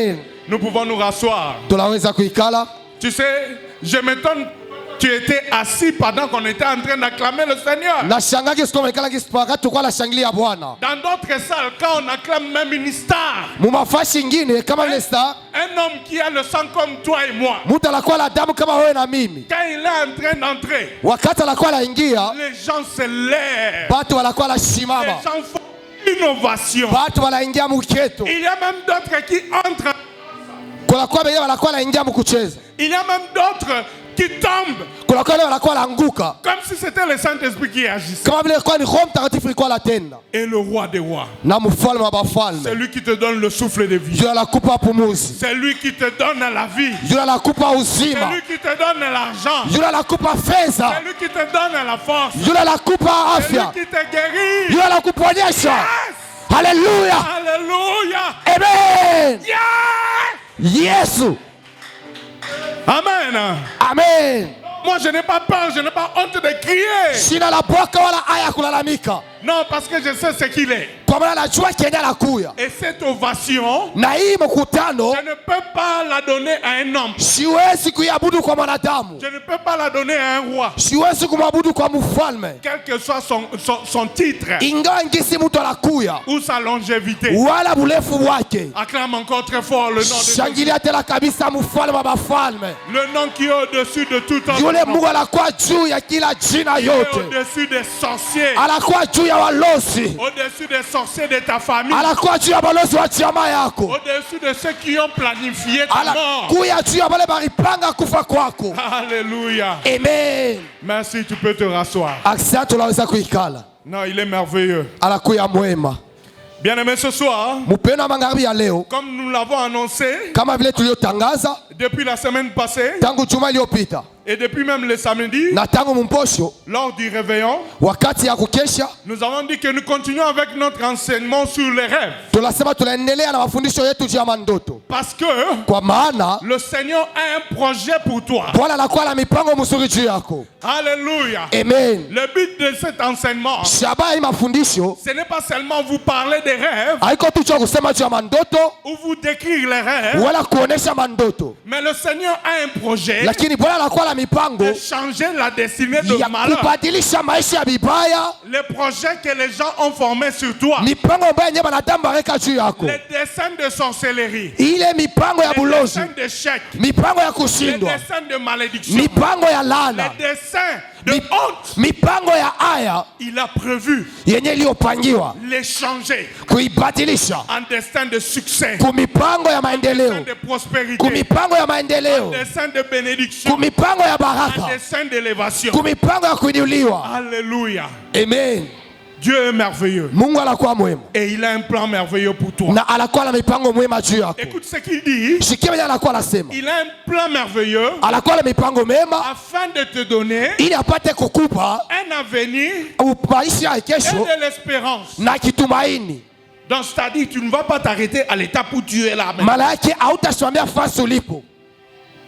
Amen. Nous pouvons nous rasseoir. Tunaweza kuikala. Tu sais, je m'étonne, tu étais assis pendant qu'on était en train d'acclamer le Seigneur. Na shangaki sio mekala kisipaka tukwa la shangilia Bwana. Dans d'autres salles, quand on acclame même une star, Mumafashi ingine kama ile star, un homme qui a le sang comme toi et moi, mtu anakuwa la damu kama wewe na mimi. quand il est en train d'entrer, Wakati anakuwa la ingia, les gens se lèvent. watu wanakuwa la Les shimama. gens font innovation. Watu wanaingia mketo. Il y a même d'autres qui entrent. Kuna kwa wengine wanakuwa laingia mkucheza. Il y a même d'autres qui tombent. Kuna kwa wale wanakuwa laanguka. Comme si c'était le Saint-Esprit qui agissait. Kama vile kwa ni Roho Mtakatifu alikuwa latenda. Et le roi des rois, Na mfalme wa bafalme. c'est lui qui te donne le souffle de vie. Juu anakupa pumuzi. C'est lui qui te donne la vie. Juu anakupa C'est uzima. lui qui te donne l'argent. Juu anakupa fedha. C'est lui qui te donne la force. Juu anakupa C'est lui afya. qui te guérit. Juu anakuponyesha. Yes! Haleluya. Alléluia. Amen. Yes! Yesu. Amen. Amen. Moi, je n'ai pas peur, je n'ai pas honte de crier. Sina la boka wala aya kulalamika. Non, parce que je sais ce qu'il est. Kwa maana najua kienda la kuya. Et cette ovation, Na hii mkutano je ne peux pas la donner à un homme. siwezi kuiabudu kwa mwanadamu. Je ne peux pas la donner à un roi. Siwezi kumwabudu kwa mfalme. Quel que soit son titre Ingawa ngisi mtu anakuya ou sa longévité. wala burefu wake. Acclame encore très fort le nom de Dieu. Shangilia tena kabisa mfalme wa bafalme. Le nom qui est au-dessus de tout autre Yule nom. Mungu anakuwa juu ya kila jina Qui est yote. au-dessus des sorciers. Anakuwa juu ya walozi. Au-dessus des sorciers de ta famille. Anakuwa juu ya balozi wa jamaa yako. Au-dessus de ceux qui ont planifié ta mort. Anakuya juu ya wale baripanga kufa kwako. Alléluia. Amen. Merci, tu peux te rasseoir. Asante, unaweza kuikala. Non, il est merveilleux. Anakuya mwema. Bien-aimé, ce soir, Mpendwa magharibi ya leo, comme nous l'avons annoncé kama vile tuliotangaza depuis la semaine passée tangu juma iliyopita et depuis même le samedi, na tangu mposho lors du réveillon, wakati ya kukesha, nous avons dit que nous continuons avec notre enseignement sur les rêves. tunasema tunaendelea na mafundisho yetu juu ya mandoto, Parce que kwa maana le Seigneur a un projet pour toi. Bwana anakuwa na mipango mzuri juu yako. Alléluia. Amen. Le but de cet enseignement, Shabaha hii mafundisho ce n'est pas seulement vous parler des rêves haiko tu cha kusema juu ya mandoto ou vous décrire les rêves, wala kuonesha mandoto, mais le Seigneur a un projet lakini Bwana anakuwa na mipango de changer la destinée de ya malheur. kubadilisha maisha ya bibaya, Les projets que les gens ont formés sur toi, mipango ambayo yenyewe wanadamu bareka juu yako, les desseins de sorcellerie, ile mipango ya les bulozi, desseins d'échec, mipango ya les kushindwa, desseins de malédiction, mipango ya les laana, desseins de honte. mipango ya aya Il a prévu yenye iliyopangiwa les changer kuibadilisha en destin de succès, kumipango ya en maendeleo, destin de prospérité, kumipango ya en maendeleo, destin de bénédiction, kumipango ya en baraka, destin d'élévation. kumipango ya kuinuliwa. Alléluia. Amen. Dieu est merveilleux Mungu anakuwa mwema et il a un plan merveilleux pour toi. na anakuwa na mipango mwema juu yako. Écoute ce qu'il dit. Shikia mwenye anakuwa anasema, Il a un plan merveilleux anakuwa na mipango mema afin de te donner ili apate kukupa un avenir maisha ya et kesho de l'espérance. na kitumaini. Donc, c'est-à-dire, tu ne vas pas t'arrêter à l'étape où tu es là maintenant. Maana yake hautasimamia fasi ulipo,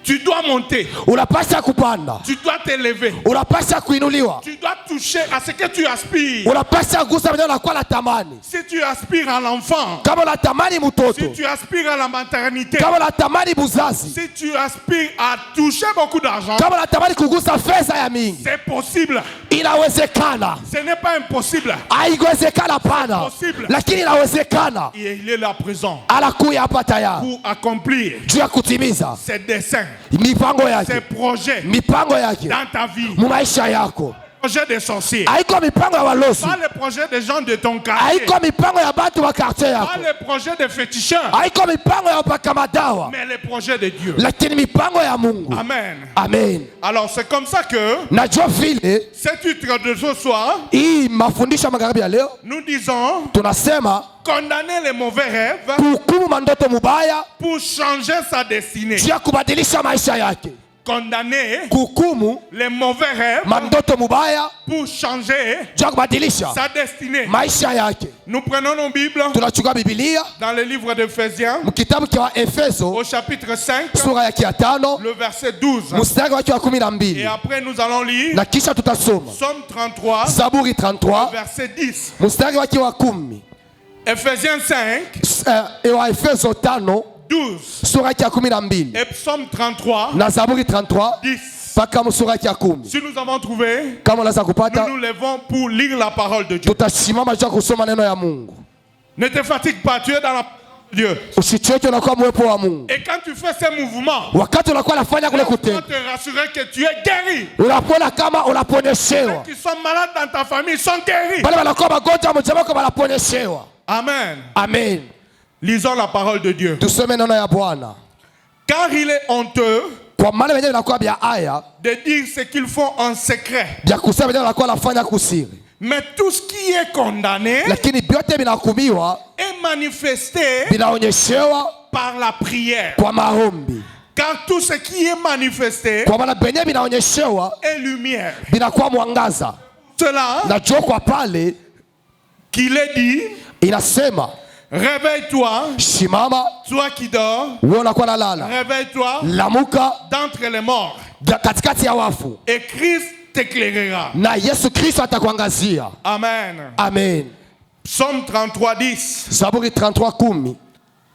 Tu dois monter, unapasha kupanda, tu dois t'élever, unapasha kuinuliwa, tu dois toucher à ce que tu aspires. unapasha kugusa mwenye unakuwa na tamani. Si tu aspires à l'enfant, Kama unatamani si mtoto, tu aspires à la maternité, kama unatamani buzazi, si tu aspires à toucher beaucoup d'argent, kama unatamani kugusa fedha ya mingi, c'est possible. inawezekana. Ce n'est pas impossible. Haikuwezekana pana, Possible. lakini inawezekana. Et il est là présent Anakuya hapa tayari pour accomplir juu ya kutimiza ses desseins, mipango ses yake, projets mipango yake dans ta vie. mu maisha yako. Projet des sorciers, Haiko mipango ya walosi, pas les projets des gens de ton quartier, haiko mipango ya batu wa quartier pas yako, les projets des féticheurs, haiko mipango ya wapaka madawa, mais les projets de Dieu. lakini mipango ya Mungu. Amen. Amen. Alors c'est comme ça que Najua vile ce titre de ce soir, hii mafundisho ya magharibi ya leo nous disons tunasema condamner les mauvais rêves kuhukumu mandoto mubaya pour changer sa destinée. juu ya kubadilisha maisha yake. Condamner Kuhukumu les mauvais rêves mandoto mubaya pour changer juu ya kubadilisha sa destinée. maisha yake. Nous prenons nos Bibles Tunachukua Biblia dans le livre d'Éphésiens mkitabu cha Efeso au chapitre 5, sura ya 5 le verset 12. mstari wake wa Et 12, après nous allons lire na kisha tutasoma Psaume 33, Zaburi 33 verset 10. mstari wake wa 10. Éphésiens 5, Wa Efeso 5 12 suraki ya 12 et Psaume 33, na Zaburi 33 10. mpaka suraki ya 10. Si nous avons trouvé, Kama unaweza nous kupata, nous levons pour lire la parole de Dieu. tutasimama juu ya kusoma neno ya Mungu. Ne te fatigue pas, tu es dans la parole de Dieu. Usichoke, unakuwa mwepo wa Mungu. Et quand tu fais ces mouvements, Wakati unakuwa nafanya kule on va kutenda, te rassurer que tu es guéri. unapona kama unaponyeshewa. Ceux qui sont malades dans ta famille sont guéris. Wale wanakuwa magonjwa mjama wako wanaponyeshewa. Amen. Amen. Lisons la parole de Dieu. Tusome neno ya Bwana. Car il est honteux Kwa maana wenyewe inakuwa bya aya, de dire ce qu'ils font en secret. bya kusema wenyewe wanakuwa nafanya kusiri. Mais tout ce qui est condamné Lakini vyote vinahukumiwa, est manifesté vinaonyeshewa par la prière. kwa maombi. Car tout ce qui est manifesté Kwa maana benye vinaonyeshewa est lumière. vinakuwa mwangaza. Cela Na jua kwa pale qu'il est dit, inasema, réveille-toi, simama toi qui dors, wewe unakuwa nalala, réveille-toi lamuka d'entre les morts, katikati ya wafu, et Christ t'éclairera. na Yesu Kristo atakuangazia. Amen. Amen. Psaume 33, 10. Zaburi 33:10.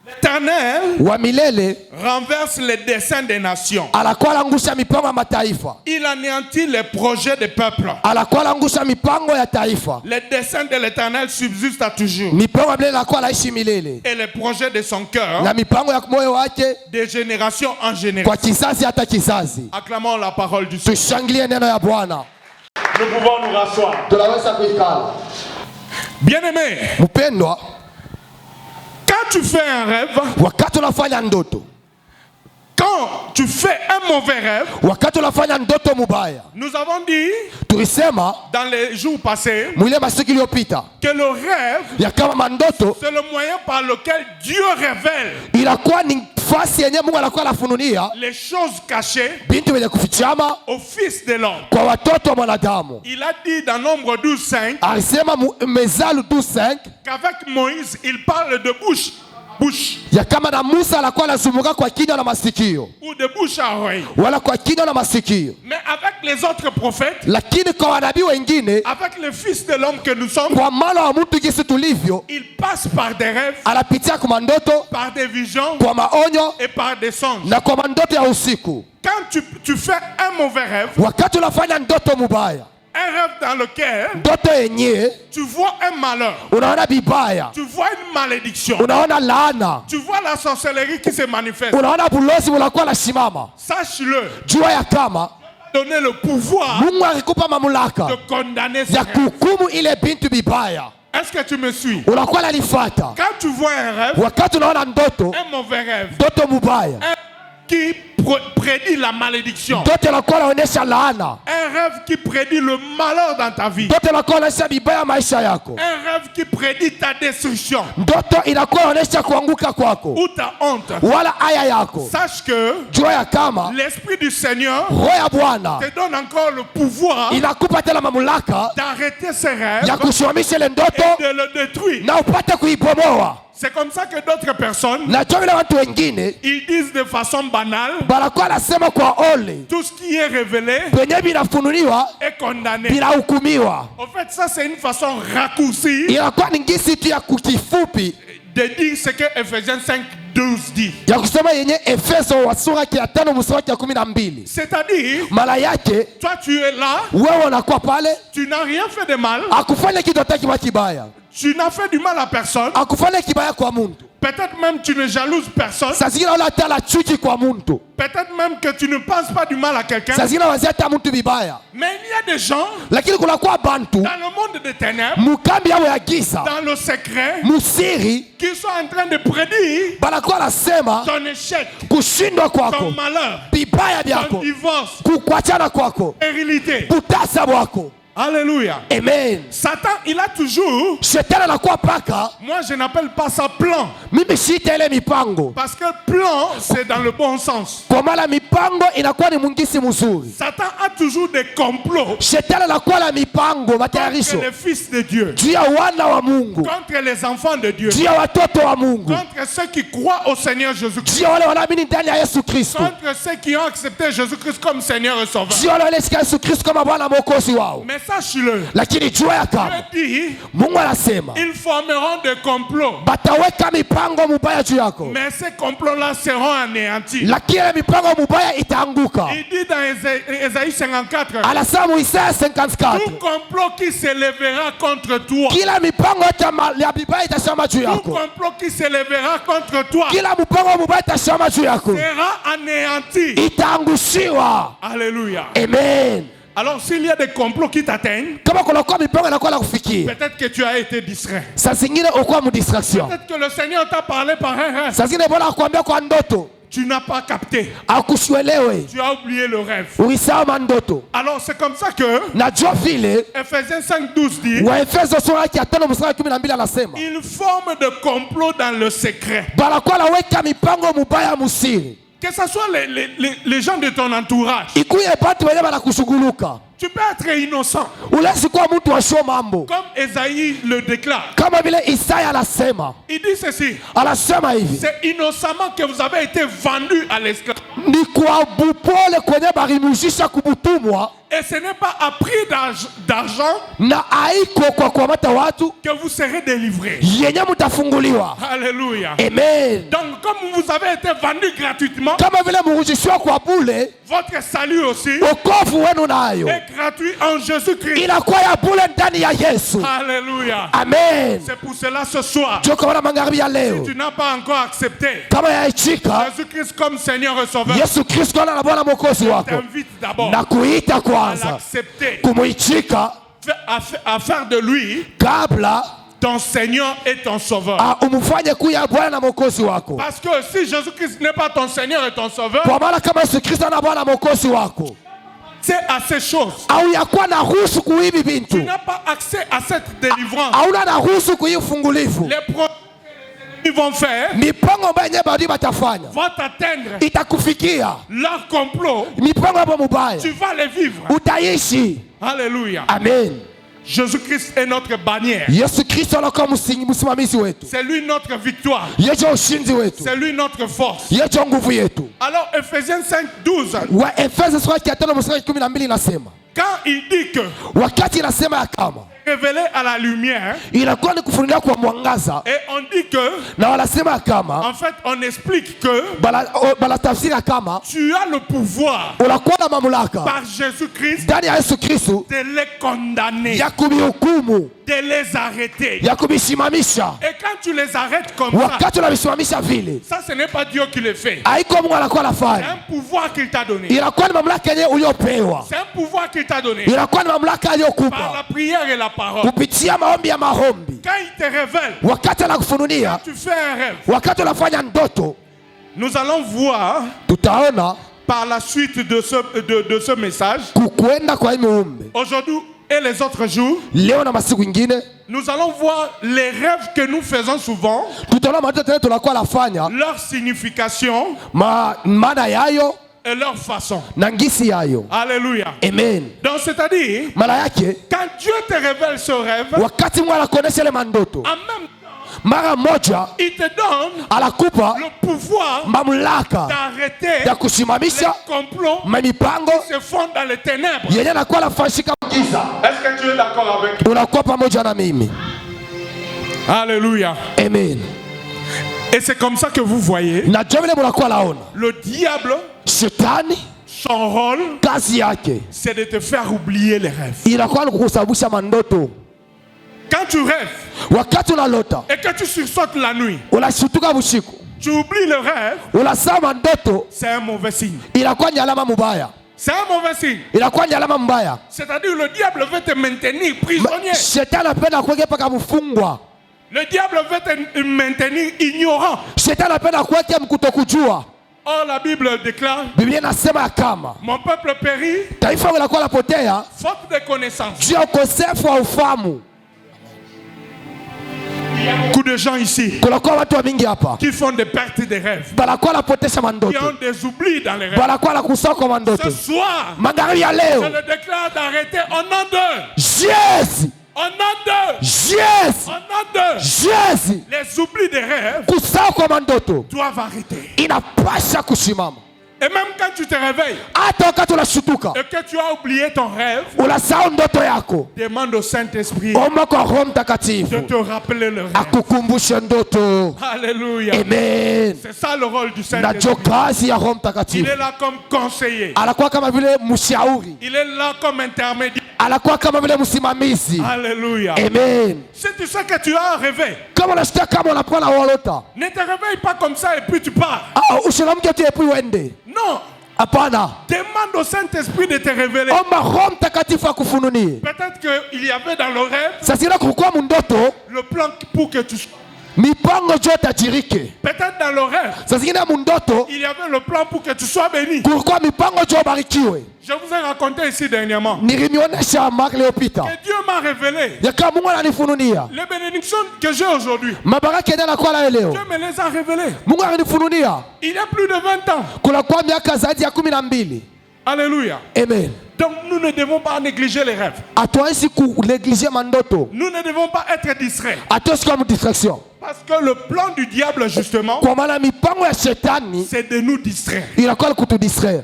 L'Éternel Wa milele renverse les desseins des nations. anakuwa angusha mipango ya mataifa, Il anéantit les projets des peuples. anakuwa angusha mipango ya taifa. Les desseins de l'Éternel subsistent à toujours. Mipango ya milele anakuwa naishi milele, Et les projets de son cœur, na mipango ya moyo wake de génération en kwa génération. kizazi hata kizazi. Acclamons la parole du Seigneur. Tushangilie neno ya Bwana. Nous pouvons nous rasseoir. Tunaweza kuikala. Bien-aimé, Mpendwa, quand tu fais un rêve, wakati unafanya ndoto, quand tu fais un mauvais rêve, wakati unafanya ndoto mubaya, nous avons dit tulisema dans les jours passés mwile masiku iliyopita que le rêve, ya kama mandoto c'est le moyen par lequel Dieu révèle inakuwa ni fasi yenye Mungu anakuwa anafunulia les choses cachées bintu vyenye kufichama au Fils de l'homme. kwa watoto wa mwanadamu. Il a dit dans Nombre 12:5 Alisema Mezalu 12:5 qu'avec Moïse, il parle de bouche à bouche ya kama na Musa anakuwa anazunguka kwa kinywa na masikio, ou de bouche à oreille. wala kwa kinywa na masikio, Mais avec les autres prophètes, lakini kwa wanabii wengine, avec le Fils de l'homme que nous sommes, kwa mwana wa mtu jinsi tulivyo, il passe par des rêves, anapitia kwa mandoto, par des visions kwa maonyo et par des songes. na kwa mandoto ya usiku. Quand tu fais un mauvais rêve, Wakati unafanya ndoto mubaya, un rêve dans lequel ndoto yenyewe tu vois un malheur, unaona bibaya, tu vois une malédiction, unaona laana, tu vois la sorcellerie qui se manifeste, unaona bulozi unakuwa nasimama, sache-le, jua ya kama donner le pouvoir Mungu akikupa mamlaka de condamner ce ya rêve. kuhukumu ile bintu bibaya, Est-ce que tu me suis? unakuwa nalifata. Quand tu vois un rêve, Wakati unaona ndoto, un mauvais rêve, ndoto mubaya, un qui prédit la malédiction, ndoto inakuwa naonyesha laana, un rêve qui prédit le malheur dans ta vie, ndoto inakuwa naonyesha bibaya maisha yako, un rêve qui prédit ta destruction ndoto inakuwa naonyesha kuanguka kwako ou ta honte, wala aya yako. sache que Jua ya kama l'Esprit du Seigneur roho ya Bwana te donne encore le pouvoir inakupa tena mamlaka d'arrêter ces rêves ya kusimamisha ile ndoto et de le détruire. na upate kuibomoa. C'est comme ça que d'autres personnes, Na jua vile watu wengine ils disent de façon banale, banakuwa nasema kwa ole tout ce qui est révélé penye binafunuliwa est condamné. binahukumiwa. En fait, ça c'est une façon raccourcie Inakuwa ni ngisi tu ya kukifupi de dire ce que Ephésiens 5:12 dit. ya kusema yenye Efeso wa sura ya 5 mstari wa 12. C'est-à-dire, Mara yake toi tu es là, wewe unakuwa pale, tu n'as rien fait de mal, akufanya kitu hata kiba kibaya, tu n'as fait du mal à personne, akufanya kibaya kwa muntu. peut-être même tu ne jalouses personne, Saa zingine wala hata la chuki kwa muntu, peut-être même que tu ne penses pas du mal à quelqu'un, saa zingine wazia hata muntu bibaya, mais il y a des gens lakini kunakuwa bantu dans le monde des ténèbres, mukambi yao ya giza dans le secret, musiri qui sont en train de prédire banakuwa nasema ton échec, kushindwa ton kwako, malheur, bibaya ton byako, divorce, kukwachana kwako, stérilité. butasa bwako. Alléluia. Amen. Satan, il a toujours, Shetani anakuwa paka, moi je n'appelle pas ça plan, mimi shiita ile mipango, parce que plan c'est dans le bon sens. kwa maana mipango inakuwa ni mwingisi mzuri. Satan a toujours des complots Shetani anakuwa na mipango contre matayarisho les fils de Dieu, juu ya wana wa Mungu, contre les enfants de Dieu, juu ya watoto wa Mungu, contre ceux qui croient au Seigneur Jésus-Christ, juu ya wale wanaamini ndani ya Yesu Kristo, contre ceux qui ont accepté Jésus-Christ comme Seigneur et Sauveur. juu ya wale walisikia Yesu Kristo kama Bwana Mwokozi wao. Mais sache-le. lakini jua ya kama Dieu dit, Mungu anasema ils formeront des complots. bataweka mipango mubaya juu yako, Mais ces complots-là seront anéantis. lakini ile mipango mubaya itaanguka. Il dit dans Ésaïe 54, Anasema mu Isaya 54, tout complot qui s'élèvera contre toi, kila mipango ya mibaya itasimama juu tout yako, complot qui s'élèvera contre toi kila mpango mubaya itasimama juu yako, sera anéanti. itaangushiwa. Alléluia. Amen. Alors s'il y a des complots qui t'atteignent, Kama kunakuwa mipango inakuwa na kufikia, peut-être que tu as été distrait. saa zingine ukuwa mu distraction, Peut-être que le Seigneur t'a parlé par un rêve. saa zingine Bwana akwambia kwa ndoto Tu n'as pas capté. akushwelewe, Tu as oublié le rêve. ulisahau mandoto. Alors c'est comme ça que Najua vile Ephésiens 5:12 dit, Waefeso sura yake ya 5 mstari wa 12 anasema ils forment de complots dans le secret. banakuwa naweka mipango mubaya musiri, Que ce soit les gens de ton entourage. ikuye batu wenye banakushuguluka. Tu peux être innocent. Ulezi kuwa mtu wa show mambo, Comme Ésaïe le déclare. kama vile Isaya anasema. Il dit ceci. Anasema hivi, C'est innocemment que vous avez été vendu à l'esclave. ni kwa bupole kwenye barimujisha kubutumwa, Et ce n'est pas à prix d'argent na haiko kwa kuamata watu que vous serez délivrés. yenye mutafunguliwa. Alléluia. Amen. Donc comme vous avez été vendu gratuitement, Kama vile murujishwa kwa bule, votre salut aussi wokovu wenu nayo est gratuit en Jésus-Christ. inakuwa ya bule ndani ya Yesu. Alléluia. Amen. C'est pour cela ce soir, Joka wana magharibi ya leo, tu n'as pas encore accepté kama yaichika Jésus-Christ comme Seigneur et Sauveur. Yesu Kristo na Bwana mwokozi wako, T'invite d'abord na kuita à kwanza l'accepter, kumuichika à faire de lui kabla ton Seigneur et ton Sauveur. umfanye kuya Bwana na mwokozi wako. Parce que si Jésus-Christ n'est pas ton Seigneur et ton Sauveur, Kwa maana kama Yesu Kristo na Bwana mwokozi wako c'est à ces choses. au yakuwa na ruhusu kuibi Tu bintu, n'as pas accès à cette délivrance. hauna na ruhusu kuifungulivu, Les projets qu'ils vont faire mipango ambayo yenyewe badi batafanya vont t'atteindre. itakufikia. Leur complot, Mipango hapo mubaya tu vas les vivre. utaishi. Alléluia. Amen. Jésus-Christ est notre bannière. Yesu Kristo anakuwa msimamizi wetu, C'est lui notre victoire. yeye ndio ushindi wetu, C'est lui notre force. yeye ndio nguvu yetu. Alors Ephésiens 5:12, Wa Efeso sura ya 5 mstari 12 inasema, quand il dit que wakati inasema ya kama révélé à la lumière, inakuwa ni kufunuliwa kwa mwangaza, et on dit que, na wanasema ya kama en fait, on explique que bala tafsiri ya kama tu as le pouvoir unakuwa na mamlaka par Jésus-Christ ndani ya Yesu Kristo de les condamner, ya kubihukumu, de les arrêter. ya kubisimamisha. Et quand tu les arrêtes comme ça, Wakati unabisimamisha vile, ça ce n'est pas Dieu qui le fait. haiko Mungu anakuwa C'est anafanya, un pouvoir qu'il t'a donné. inakuwa ni mamlaka yenyewe uliopewa, C'est un pouvoir qu'il t'a donné inakuwa ni mamlaka par aliyokupa la prière et la parole. kupitia maombi ya mahombi. Quand il te révèle, Wakati anakufunulia, tu fais un rêve. wakati unafanya ndoto, Nous allons voir tutaona par la suite de ce message, kukwenda kwa hii miumbe aujourd'hui et les autres jours, leo na masiku ingine, nous allons voir les rêves que nous faisons souvent, tutaona mandoto tena tunakuwa nafanya leur signification maana yayo et leur façon. na ngisi yayo. Alléluia. Amen. Donc c'est-à-dire, Maana yake quand Dieu te révèle ce rêve, wakati Mungu anakuonesha ile mandoto, en même temps, mara moja il te donne anakupa le pouvoir mamlaka d'arrêter ya les kusimamisha complots mipango qui se font dans les ténèbres. yenye nakuwa nafanyika giza. Est-ce que tu es d'accord avec moi? Unakuwa pamoja na mimi. Alléluia. Amen. Et c'est comme ça que vous voyez, Na ndio vile mnakuwa naona le diable, shetani son rôle, kazi yake c'est de te faire oublier les rêves. inakuwa ni kukusababisha mandoto. Quand tu rêves Wakati unalota et que tu sursautes la nuit, unashtuka usiku, tu oublies le rêve, unasahau mandoto, c'est un mauvais signe. inakuwa ni alama mbaya, C'est un mauvais signe. inakuwa ni alama mbaya. C'est-à-dire le diable veut te maintenir prisonnier. Shetani anapenda kuweka paka mfungwa. Le diable veut te maintenir ignorant. Shetani anapenda kuweka mkutokujua. Or la Bible déclare, Biblia inasema ya kama mon peuple périt taifa linakuwa lapotea faute de connaissance. juu ya ukosefu wa ufahamu. Il y a beaucoup de gens ici Kunakuwa watu wa mingi hapa qui font des pertes de rêves, banakuwa napotesha qui mandoto, ont des oublis dans les rêves. banakuwa nakusahau kwa mandoto. Ce soir, Magharibi ya je leo, le déclare d'arrêter en nom de, Jésus, en nom de, Jésus, en nom de. Jésus, Les oublis des rêves kusahau kwa mandoto doivent arrêter. inapasha kusimama. Et même quand tu te réveilles hata wakati unashtuka et que tu as oublié ton rêve, unasahau ndoto yako, demande au Saint-Esprit omba kwa Roho de Mtakatifu te rappeler le rêve. akukumbushe ndoto. Alléluia. Amen. C'est ça le rôle du Na Saint-Esprit. ndio kazi ya Roho Il Mtakatifu. est là comme conseiller. Anakuwa kama vile mshauri, Il est là comme intermédiaire. anakuwa kama vile msimamizi. Alléluia. Amen. Si tu sais que tu as rêvé, Kama unasikia kama unakuwa na walota, ne te réveille pas comme ça et puis tu pars. usilamke tu epi uende. Non. Hapana. Demande au Saint-Esprit de te révéler. Omba Roho Mtakatifu akufununie. Peut-être qu'il y avait dans le rêve Sasa ila kulikuwa mundoto le plan pour que tu... mipango jo tajirike. Peut-être dans le rêve, Sasa zingine mundoto il y avait le plan pour que tu sois béni. kulikuwa mipango jo barikiwe. Je vous ai raconté ici dernièrement Nilinionyesha Mark Leopita. que Dieu m'a révélé Yaka Mungu ananifununia. les bénédictions que j'ai aujourd'hui. Mabaraka yana kwa la leo. Dieu me les a révélées. Mungu ananifununia. Il y a plus de 20 ans. Kuna kwa miaka zaidi ya 12. Alléluia. Amen. Donc nous ne devons pas négliger les rêves. Hatuwezi kunegliger mandoto. Nous ne devons pas être distraits. Hatuwezi kuwa distraction. Parce que le plan du diable justement, Kwa maana mipango ya shetani c'est de nous distraire. inakuwa kutudistraire.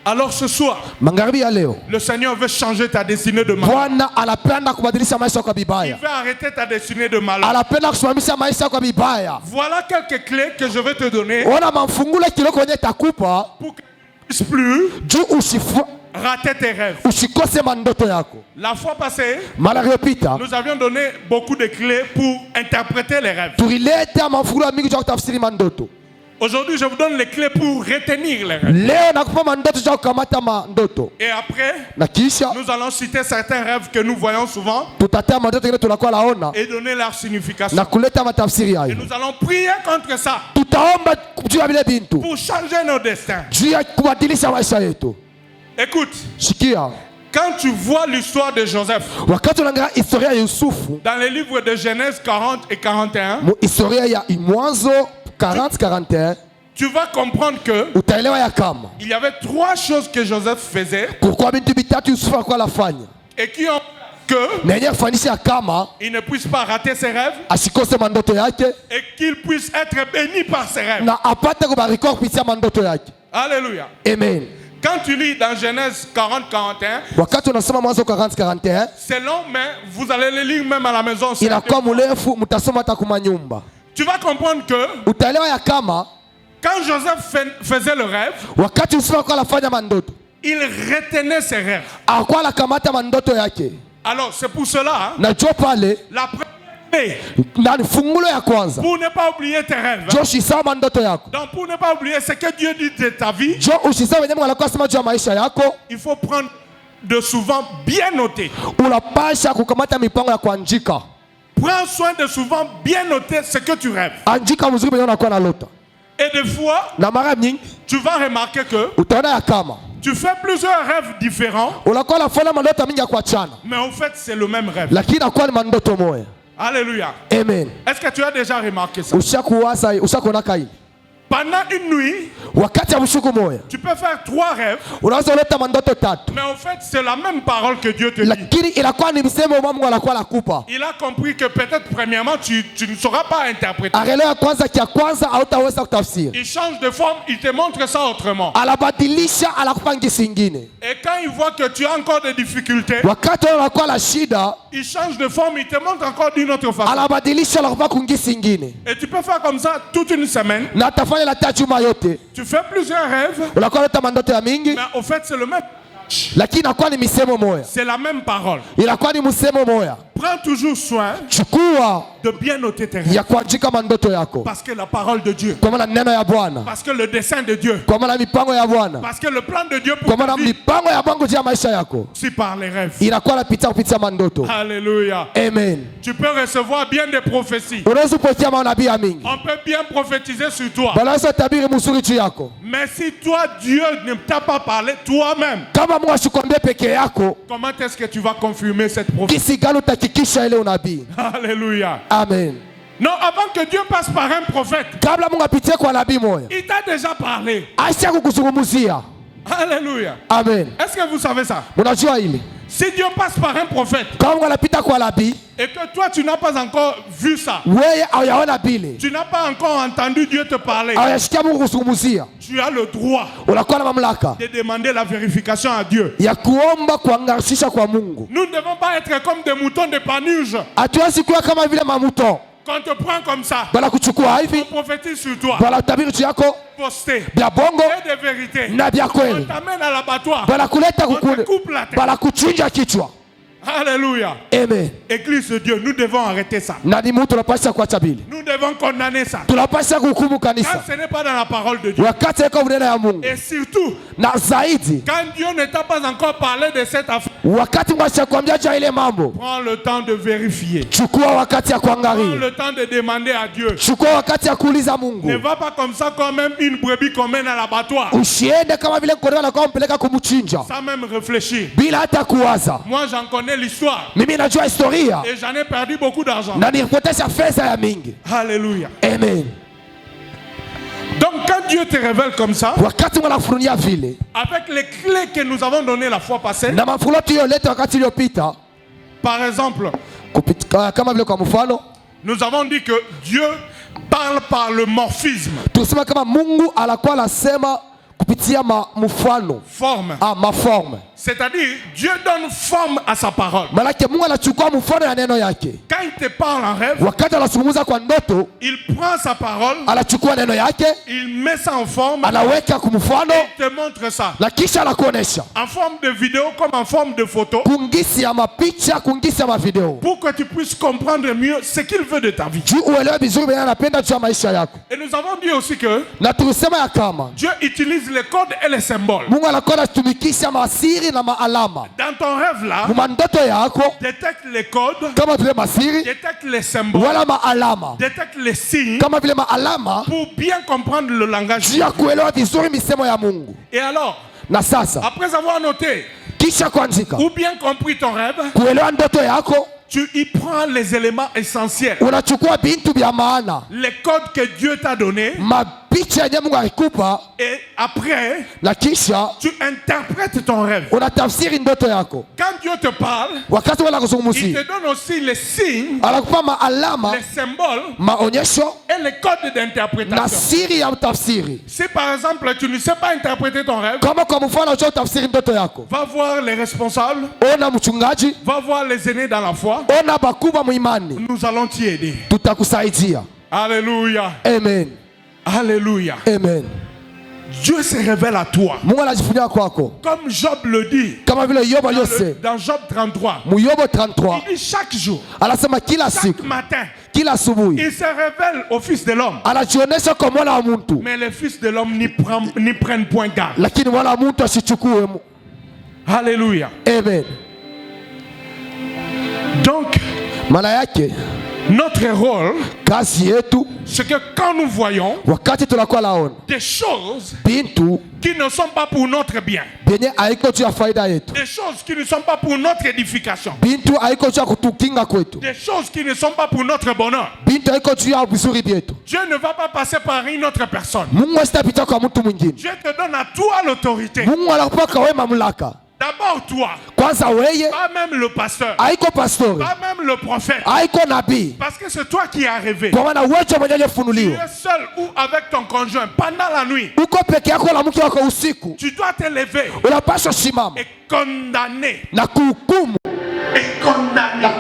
Alors ce soir, Magharibi ya leo, le Seigneur veut changer ta destinée de malheur. Bwana anapenda kubadilisha maisha kwa Il bibaya. veut arrêter ta destinée de malheur. Anapenda kusimamisha maisha kwa bibaya. Voilà quelques clés que je vais te donner Ona mafungulo kiloko yenye takupa pour que tu ne puisses plus juu rater tes rêves. usikose mandoto yako. La fois passée, Mara iliyopita nous avions donné beaucoup de clés pour interpréter les rêves. tulileta mafungulo mingi juu kutafsiri mandoto. Aujourd'hui, je vous donne les clés pour retenir les rêves. Leo nakupa mandoto juu kukamata mandoto. Et après, Na kisha nous allons citer certains rêves que nous voyons souvent tutatea mandoto ile tunakuwa naona et donner leur signification. na kuleta matafsiri Et hayo. nous allons prier contre ça Tutaomba juu ya vile bintu pour changer nos destins. juu ya kubadilisha maisha yetu. Écoute, Shikia, quand tu vois l'histoire de Joseph wakati unaangalia historia ya Yusufu dans les livres de Genèse 40 et 41, mu historia ya Mwanzo 40-41 tu vas comprendre que utaelewa ya kama il y avait trois choses que Joseph faisait kulikuwa bintu bitatu Yusufu alikuwa anafanya et qui ont que na yenye kufanisha kama il ne puisse pas rater ses rêves asikose mandoto yake et qu'il puisse être béni par ses rêves. na apate kubarikiwa kupitia mandoto yake. Alléluia. Amen. Quand tu lis dans Genèse 40-41, Wakati unasoma Mwanzo 40-41 c'est long, mais vous allez le lire même à la maison. inakuwa mrefu, mtasoma hata kuma nyumba. Tu vas comprendre que Utaelewa ya kama quand Joseph faisait le rêve, wakati Yusufu alikuwa anafanya mandoto il retenait ses rêves. alikuwa anakamata mandoto yake. Alors c'est pour cela, Na jo pale la première clé na fungulo ya kwanza pour ne pas oublier tes rêves. jo shisa mandoto yako Donc pour ne pas oublier ce que Dieu dit de ta vie, jo ushisa wenye Mungu alikuwa sema juu ya maisha yako. il faut prendre de souvent bien noter. Unapasha kukamata mipango ya kuandika. Prends soin de souvent bien noter ce que tu rêves. Andika mzuri mwenye unakuwa na lota. Et des fois, Na mara nyingi tu vas remarquer que utaona ya kama tu fais plusieurs rêves différents, unakuwa nafanya mandoto mingi ya kuachana, mais en fait c'est le même rêve. lakini inakuwa ni mandoto moja. Alléluia. Amen. Est-ce que tu as déjà remarqué ça? Ushakuwaza ushakuona kai Pendant une nuit, wakati ya mshuku moja tu peux faire trois rêves, unaweza kuleta mandoto tatu, mais en fait c'est la même parole que Dieu te dit. lakini inakuwa ni msemo wa Mungu anakuwa anakupa. Il a compris que peut-être premièrement tu ne sauras pas interpréter. Akaelewa kwanza kia kwanza hautaweza kutafsiri. Il change de forme, il te montre ça autrement. Anabadilisha anakupa ngisi ingine. Et quand il voit que tu as encore des difficultés, Wakati wewe unakuwa na shida, il change de forme, il te montre encore d'une autre façon. anabadilisha anakupa kungisi ingine. Et tu peux faire comme ça toute une semaine. Na atafanya la tatu juma yote. Tu fais plusieurs rêves, Unakuwa leta mandoto ya mingi, mais au fait c'est le même. lakini inakuwa ni misemo moja. C'est la même parole. Inakuwa ni msemo moja. Prends toujours soin Chukua de bien noter tes rêves. ya kuandika mandoto yako. Parce que la parole de Dieu, Kwa maana neno ya Bwana, parce que le dessein de Dieu, kwa maana mipango ya Bwana, parce que le plan de Dieu kwa pour ta maana vie, mipango ya Mungu juu ya maisha yako c'est par les rêves. inakuwa napita kupitia mandoto. Alléluia. Amen. Tu peux recevoir bien des prophéties. Unaweza kupokea maonabii ya mingi. On peut bien prophétiser sur toi. Unaweza tabiri mzuri juu yako. Mais si toi, Dieu ne t'a pas parlé toi-même, Kama Mungu asikwambie peke yako, comment est-ce que tu vas confirmer cette prophétie? kisi gani utahakikisha ile unabii? Alléluia. Amen. Non, avant que Dieu passe par un prophète, Kabla Mungu apitie kwa nabii moja, il t'a déjà parlé. aisha kukuzungumzia. Alléluia. Amen. Est-ce que vous savez ça? Unajua hili? Si Dieu passe par un prophète kama Mungu anapita kwa nabii et que toi tu n'as pas encore vu ça, wewe hauyaona bile, tu n'as pas encore entendu Dieu te parler, hauyasikia Mungu kuzungumzia, tu as le droit unakuwa na mamlaka de demander la vérification à Dieu. ya kuomba kuangarisha kwa Mungu. Nous ne devons pas être comme des moutons de Panurge. Hatuwezi kuwa kama vile mamuto Qu'on te prend comme ça, bala kuchukua hivi, on prophétise sur toi, bala utabiri juu yako posté bya bongo et de vérité, na bya on kweli, t'amène à l'abattoir, bala kuleta on te kukune, coupe la tête. bala kuchinja kichwa. Alléluia. Amen. Église de Dieu, nous devons arrêter ça. Na ni mtu tunapaswa kuacha bile, Nous devons condamner ça. tunapaswa kuhukumu Quand kanisa ce n'est pas dans la parole de Dieu. wakati iko mneno ya Mungu, Et surtout, na zaidi quand Dieu ne t'a pas encore parlé de cette affaire, wakati mwashakwambia ja ile mambo, prends le temps de vérifier. chukua wakati ya Prends kuangalia, le temps de demander à Dieu. chukua wakati ya kuuliza Ne Mungu. va pas comme ça, comme même une brebis qu'on mène à l'abattoir, Usiende kama vile kondoo anakuwa mpeleka kumchinja sans même réfléchir. bila hata kuwaza. Moi, j'en connais l'histoire. Mimi najua historia Et j'en ai perdu beaucoup d'argent. na nilipoteza fedha ya mingi. Alléluia. Amen. Donc, quand Dieu te révèle comme ça, Wakati mwanafunulia vile avec les clés que nous avons données la fois passée, na mafunuo tuliyoleta wakati iliyopita, par exemple, kama vile kwa mfano nous avons dit que Dieu parle par le morphisme, tusema kama Mungu anakuwa anasema kupitia mfano forme. maforme. C'est-à-dire, Dieu donne forme à sa parole. Malaki Mungu anachukua mfano ya neno yake. Quand il te parle en rêve, Wakati anazungumza kwa ndoto, il prend sa parole, anachukua neno yake, il met ça en forme, anaweka kumfano et te montre ça. na kisha anakuonesha En forme de vidéo comme en forme de photo, kungisi ya mapicha, kungisi ya mavideo, pour que tu puisses comprendre mieux ce qu'il veut de ta vie. juu uelewe vizuri venye anapenda juu ya maisha yako. Et nous avons dit aussi que Na tulisema ya kama Dieu utilise les codes et les symboles. Mungu anakuwa anatumikisha masiri na maalama. Dans ton rêve là, Mumandoto yako détecte les codes, kama vile masiri détecte les symboles, wala maalama, détecte les signes kama vile maalama pour bien comprendre le langage. juu ya kuelewa vizuri misemo ya Mungu. Et alors, Na sasa après avoir noté kisha kuandika, ou bien compris ton rêve, kuelewa ndoto yako, tu y prends les éléments essentiels, unachukua bintu vya maana, les codes que Dieu t'a donnés, mapicha yenye Mungu alikupa, et après, na kisha tu interprètes ton rêve. unatafsiri ndoto yako. Quand Dieu te parle, Wakati wala il kuzungumzia, te donne aussi les signes, anakupa maalama, les symboles maonyesho et les codes na d'interprétation. siri ya utafsiri. Si par exemple tu ne sais pas interpréter ton rêve, Kama kwa mfano unajua utafsiri ndoto yako, va voir les responsables, ona mchungaji, va voir les aînés dans la foi. ona bakubwa muimani, Nous allons t'y aider. tutakusaidia. Alléluia. Amen. Alléluia. Amen. Dieu se révèle à toi. Mungu anajifunia kwako, Comme Job le dit kama vile Yobo aliyosema dans Job 33. Muyobo 33, Il dit chaque jour, anasema kila chaque siku, matin, kila asubuhi il se révèle au Fils de l'homme. anajionyesha kwa mwana wa mtu, Mais les fils de l'homme n'y prennent point garde. lakini mwana wa mtu asichukue. Alléluia. Amen. Donc, Maana yake notre rôle, kazi yetu c'est que quand nous voyons wakati tunakuwa naona des choses bintu qui ne sont pas pour notre bien, benye haiko juu ya faida yetu, des choses qui ne sont pas pour notre édification, bintu haiko juu ya kutukinga kwetu, des choses qui ne sont pas pour notre bonheur, bintu haiko juu ya vizuri vyetu, Dieu ne va pas passer par une autre personne. Mungu asitapita kwa mtu mwingine. Dieu te donne à toi l'autorité. Mungu anakupa wewe mamlaka. D'abord toi, Kwanza weye, pas même le pasteur, haiko pastori, pas même le prophète, haiko nabii, parce que c'est toi qui as rêvé. kwa maana wewe mwenyewe Tu aliyefunuliwa. es seul ou avec ton conjoint pendant la nuit. Uko peke yako na mke wako usiku, Tu dois te lever unapaswa simama et condamner. na kuhukumu. Et condamner.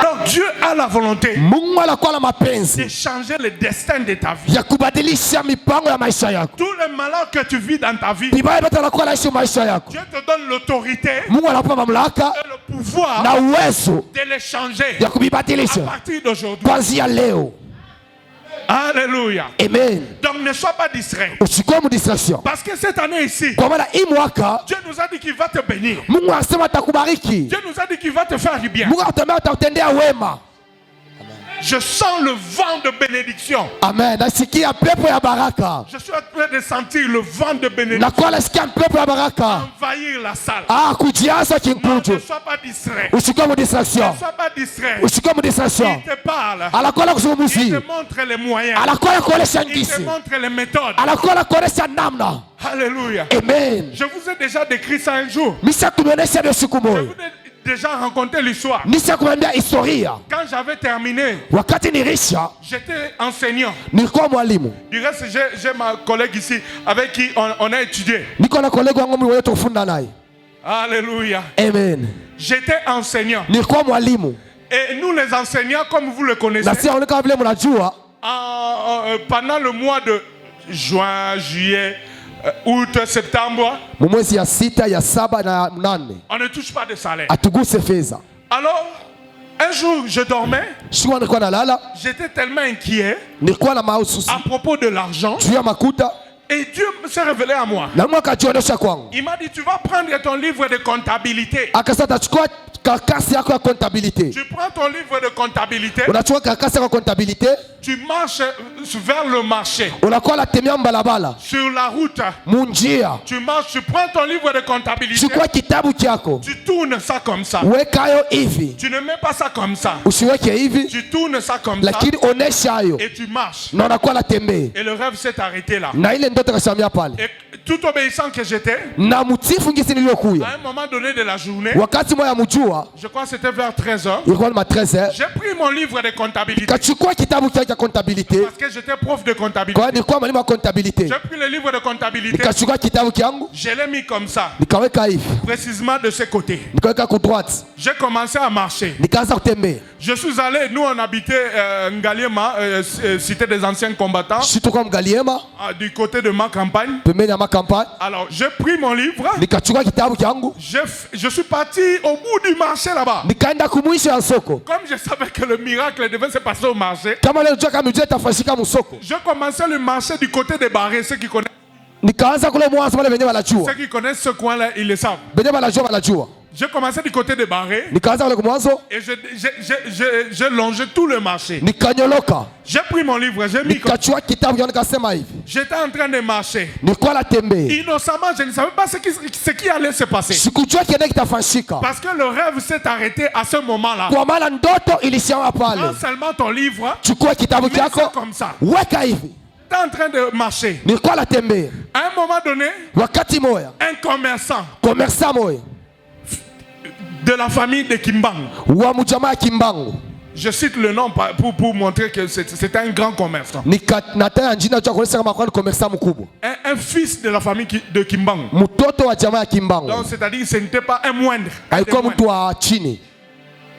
Donc Dieu a la volonté Mungu anakuwa na de mapenzi changer le destin de ta vie. ya kubadilisha mipango ya maisha yako. Tous les malheurs que tu vis dans ta vie, Vibaya vyote anakuwa naishi maisha yako. Dieu te donne l'autorité Mungu anakupa mamlaka et le pouvoir na uwezo de les changer ya à kubibadilisha partir d'aujourd'hui. kuanzia leo. Alléluia. Amen. Donc ne sois pas distrait. Usikuwe mdistraction, Parce que cette année ici, kwa maana hii mwaka Dieu nous a dit qu'il va te bénir. Mungu anasema atakubariki. Dieu nous a dit qu'il va te faire du bien. Mungu atatembea, atakutendea wema. Je sens le vent de bénédiction. Amen. Nasikia pepo ya baraka, Je suis en train de sentir le vent de bénédiction nakuwa nasikia pepo ya baraka envahir la salle. kujianza Non, kinkuju. ne sois pas distrait. Usikuwe Ne mdistraction, sois pas distrait. usikuwe mdistraction. Il te parle. Anakuwa na Il kuzungumzia, te montre les moyens. anakuwa na kuonesha Il te ngisi, montre les méthodes. anakuwa na kuonesha namna. Alléluia. Amen. Je vous ai déjà décrit ça un jour. Misa kumeonesha vyo siku Je moja. vous ai déjà rencontré l'histoire. Nisa kumwambia historia. Quand j'avais terminé, Wakati nilisha, j'étais enseignant. nilikuwa mwalimu. Du reste, j'ai ma collègue ici avec qui on a étudié. Niko na kolego wangu mwenye tufunda naye. Alléluia. Amen. J'étais enseignant. Nilikuwa mwalimu. Et nous les enseignants, comme vous le connaissez, Na si aoneka vile mnajua, pendant le mois de juin, juillet, août, septembre, mwezi ya 6, ya 7 na 8, on ne touche pas de salaire. atuguse fedha. Alors, un jour, je dormais, Siku nilikuwa nalala, j'étais tellement inquiet nilikuwa na mahususi à propos de l'argent. juu ya makuta, Et Dieu s'est révélé à moi. na Mungu akajionyesha kwangu. Il m'a dit, tu vas prendre ton livre de comptabilité. Akasema tachukua karatasi yako ya kontabilite. Tu prends ton livre de comptabilité, Unachukua karatasi yako ya kontabilite, tu marches vers le marché, unakuwa natembea mbalabala, sur la route. munjia, Tu marches, tu prends ton livre de comptabilité, chukua kitabu chako, tu tournes ça comme ça. weka hayo hivi, Tu ne mets pas ça comme ça. usiweke hivi, Tu tournes ça comme ça lakini onesha hayo, et tu marches. na unakuwa natembea. Et le rêve s'est arrêté là. Na ile ndoto kasamia pale, Et tout obéissant que j'étais, na mtifu ngisi à niliyokuya. un moment donné de la journée, Wakati moya mjua, je crois que c'était vers 13h, ilikuwa ni ma 13h, j'ai pris mon livre de comptabilité kachukua kitabu chake cha kontabilite, parce que j'étais prof de comptabilité. kwa nilikuwa mwalimu wa kontabilite. J'ai pris le livre de comptabilité, Nikachukua kitabu changu, je l'ai mis comme ça, nikaweka hivi, précisément de ce côté. nikaweka ku droite, J'ai commencé à marcher. nikaanza kutembea. Je suis allé, nous on habitait Ngaliema, cité des anciens combattants, Shituka Mgaliema, du côté de ma campagne. pembeni ya makampani, Alors j'ai pris mon livre, nikachukua kitabu changu, je suis parti au bout du marché là-bas. nikaenda kumwisho ya soko. Comme je savais que le miracle devait se passer au marché, Kama leo jua kama mjua itafanyika msoko, je commençais le marché du côté des barrés. Ceux qui connaissent, nikaanza kule mwanzo wale wenyewe wanajua, ceux qui connaissent ce coin-là, ils le savent. wenyewe wanajua. J'ai commencé du côté des barrés Nikaanza kule mwanzo, et j'ai longé tout le marché. nikanyoloka, J'ai pris mon livre, j'ai mis comme... nikachukua kitabu changu, nikasema hivi, J'étais en train de marcher. nilikuwa natembea, Innocemment, je ne savais pas ce qui allait se passer. sikujua kiende kitafanyika, Parce que le rêve s'est arrêté à ce moment-là. kwa maana ndoto ilishia pale. Prends seulement ton livre, Chukua kitabu mets ça chako, comme ça. weka hivi. Tu es en train de marcher. Nilikuwa natembea, À un moment donné, wakati moya un commerçant komersa moya de la famille de Kimbangu, wa mjamaa ya Kimbangu, je cite le nom pour montrer que c'est un grand commerçant. nataja jina cha kuonesha kama kwa ni komersa mkubwa, Un fils de la famille de Kimbangu. mtoto wa jamaa ya Kimbangu, Donc c'est-à-dire ce n'était pas un moindre. alikuwa mtu wa chini.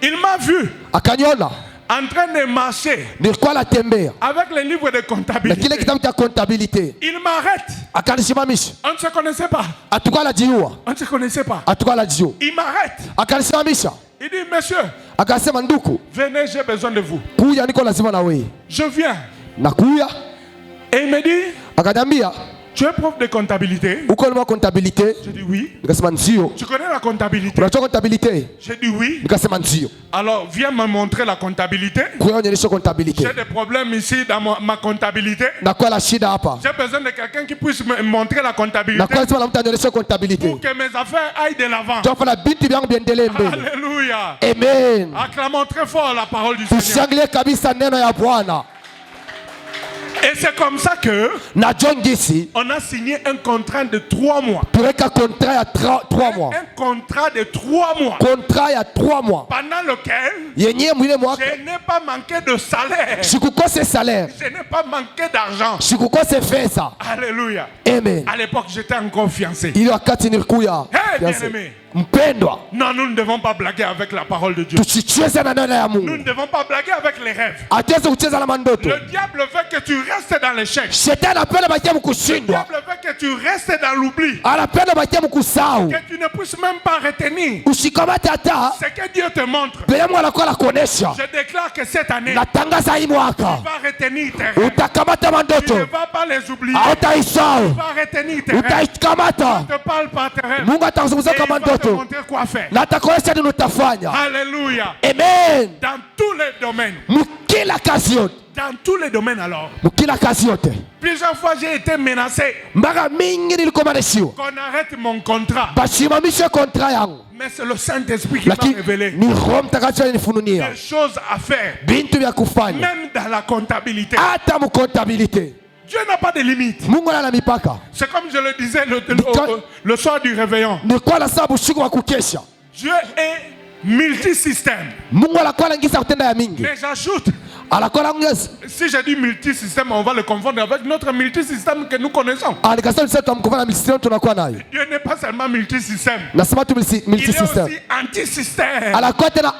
Il m'a vu Akaniona en train de marcher nilikuwa natembea avec les livres de na comptabilité. kile kitabu cha kontabilite, Il m'arrête. akanisimamisha. On ne se connaissait pas. Atuka anajiua, On ne se connaissait pas. atuka anajiua, Il m'arrête. akanisimamisha, Il dit, monsieur, akasema nduku, venez, j'ai besoin de vous. kuya, niko lazima na wewe. Je viens. Nakuya, Et il me dit, akaniambia tu es prof de comptabilité? uko ni kontabilite? J'ai dit oui. Nikasema ndio. Tu connais la comptabilité? Unajua kontabilite? J'ai dit oui. Nikasema ndio. Alors, viens me montrer la comptabilité. Kuya onyesha kontabilite. J'ai des problèmes ici dans ma comptabilité. Na kwa la shida hapa. J'ai besoin de quelqu'un qui puisse me montrer la comptabilité Na kwa lazima mtu anionyeshe kontabilite. pour que mes affaires aillent de l'avant. Ndio fanya binti vyangu viendelee mbele. Alléluia. Amen. Acclamons très fort la parole du Seigneur. Tushangilie kabisa neno ya Bwana. Et c'est comme ça que Na John Gisi on a signé un contrat de 3 mois. tuweka contrat ya 3 mois. Un contrat de 3 mois. Contrat ya 3 mois. Pendant lequel Yenye mwile mwaka je n'ai pas manqué de salaire. sikukose salaire. Je n'ai pas manqué d'argent. Sikukose fedha. Alléluia. Amen. À l'époque, j'étais encore fiancé. Ile wakati nilikuya Hey, bien-aimé. mpendwa, Non, nous ne devons pas blaguer avec la parole de Dieu. tusicheze na neno ya Nous Mungu. ne devons pas blaguer avec les rêves. Hatuwezi kucheza na mandoto. Le diable veut que tu restes dans l'échec. Shetani anapenda bakia Le mkushindwa, diable veut que tu restes dans l'oubli. anapenda bakia mkusahau, Que tu ne puisses même pas retenir ushikamate hata ce que Dieu te montre. penye Mungu anakuwa anakuonesha. Je déclare que cette année, tu Natangaza hii mwaka vas retenir tes rêves. utakamata Tu mandoto, ne vas pas les oublier. hautaisahau, Tu vas retenir tes rêves. utaikamata. Je te parle par tes rêves. Mungu atazungumza Et il kama va te ndoto montrer quoi faire. na atakuonesha nini utafanya. Alléluia. Amen. Dans tous les domaines. Mukila kazi yote, Dans tous les domaines alors. mukila kazi yote. Plusieurs fois j'ai été menacé Mara mingi nilikomanishiwa qu'on arrête mon contrat. bashimamishe kontra yangu, Mais c'est le Saint-Esprit qui m'a lakini révélé ni Roho Mtakatifu alinifununia des choses à faire. bintu vya kufanya Même dans la comptabilité. hata mkontabilite. Dieu n'a pas de limite. Mungu ana mipaka. C'est comme je le disais le soir du réveillon. Ni kwa na sababu usiku wa kukesha. Dieu est multisystème. Mungu anakuwa anaingiza kutenda ya mingi. Mais j'ajoute, Anakuwa anaongeza. si je dis multisystème, on va le confondre avec notre multisystème que nous connaissons. Nikasema sasa tutamkufana multisystem tunakuwa nayo. Dieu n'est pas seulement multisystème. Nasema tu Il est multisystem. aussi antisystème. Anakuwa tena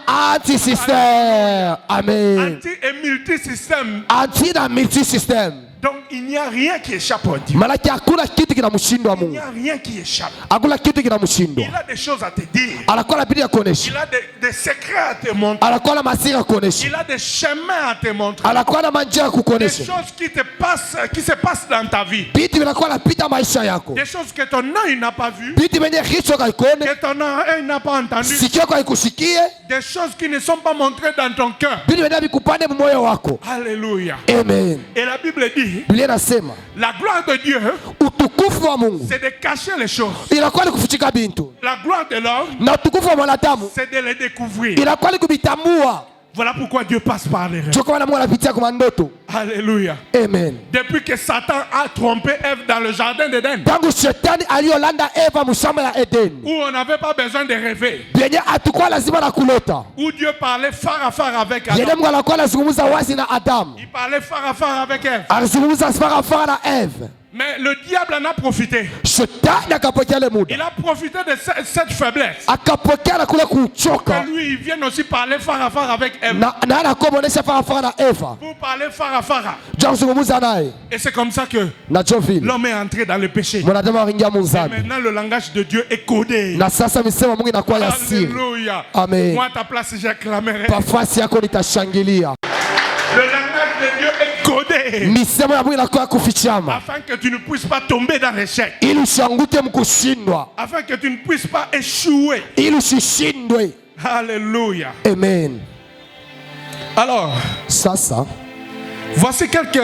anti-system. Amen. Anti et multisystème. Anti na multisystem. Donc il n'y a rien qui échappe à Dieu. Malaki hakuna kitu kinamshindwa Il n'y Mungu. a rien qui échappe. Hakuna kitu kinamshindwa. Il a des choses à te dire. Anakuwa na bidii ya kuonesha. Il a des secrets à te montrer. Anakuwa na masiri ya kuonesha. Il a des chemins à te montrer. Anakuwa na manjia ya Des kukuonesha. choses qui se passent dans ta vie. Vitu vinakuwa napita maisha yako. Des choses que ton œil n'a pas vues. Vitu venye kichwa kaikone, Que ton oreille n'a pas entendu. sikio kaikusikie, Des choses qui ne sont pas montrées dans ton cœur. vitu venye vikupande moyo wako. Alléluia. Amen. Et la Bible dit, Biblia inasema la gloire de Dieu, utukufu wa Mungu c'est de cacher les choses. inakuwa ni kufichika bintu, La gloire de l'homme, na utukufu wa mwanadamu c'est de les découvrir. inakuwa ni kubitambua. Voilà pourquoi Dieu passe par les rêves. Ndio kwa maana Mungu anapitia kwa mandoto. Alléluia. Amen. Depuis que Satan a trompé Ève dans le jardin d'Éden, Tangu shetani aliyolanda Eva mshamba ya Edeni, où on n'avait pas besoin de rêver, yenye atakuwa lazima na kulota, où Dieu parlait phare à phare avec Adam. yenye Mungu anakuwa anazungumza wazi na Adamu, Il parlait phare à phare avec Ève. anazungumza fara na Eve. Mais le diable en a profité. Shetani akapokea ile muda, Il a profité de cette faiblesse. akapokea na kule kuchoka, Que lui, il vienne aussi parler phare à phare avec Ève. na anakomonesha fara na Eva, Pour parler phare à phare. ndio kuzungumza naye Et c'est comme ça que na Jovile. l'homme est entré dans le péché. Mwanadamu aingia Et muzambi, maintenant, le langage de Dieu est codé. na sasa misemo Mungu inakuwa ya siri. Alléluia. Amen. Moi, à ta place, j'acclamerai. Pafasi yako nitashangilia. Le langage de Dieu est codé. Misemo ya Mungu inakuwa ya kufichama, Afin que tu ne puisses pas tomber dans l'échec. ili ushanguke mkushindwa, Afin que tu ne puisses pas échouer. ili usishindwe. Alléluia. Amen. Alors, Sasa voici quelques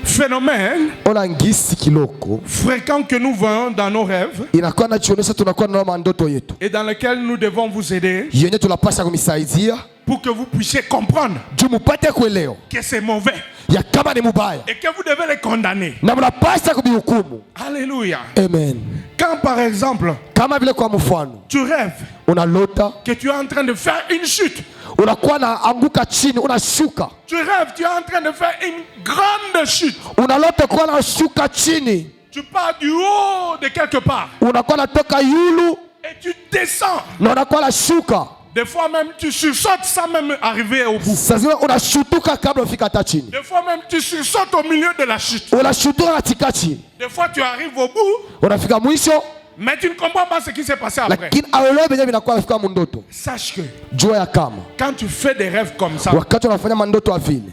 phénomènes ona ngisi kiloko fréquents que nous voyons dans nos rêves inakuwa najionyesha, tunakuwa na mandoto yetu et dans lesquels nous devons vous aider yenye tunapasha kumisaidia pour que vous puissiez comprendre juu mupate kuelewa que c'est mauvais ya kama ni mubaya et que vous devez les condamner. na mnapasha kubihukumu. Alléluia. Amen. Quand par exemple, Kama vile kwa mfano tu rêves unalota que tu es en train de faire une chute, unakuwa na anguka chini, unashuka, tu rêves, tu es en train de faire une grande chute, unalota kuwa nashuka chini, tu pars du haut de quelque part unakuwa natoka yulu et tu descends. na unakuwa nashuka, Des fois même tu sursautes sans même arriver au bout. sasa zile unashutuka kabla ufika hata chini, Des fois même tu sursautes au milieu de la chute. unashutuka katikati, Des fois tu arrives au bout, unafika mwisho, mais tu ne comprends pas ce qui s'est passé après. lakini aelewe venye vinakuwa nafika mundoto. Sache que Jua ya kama quand tu fais des rêves comme ça, wakati unafanya mandoto ya vile,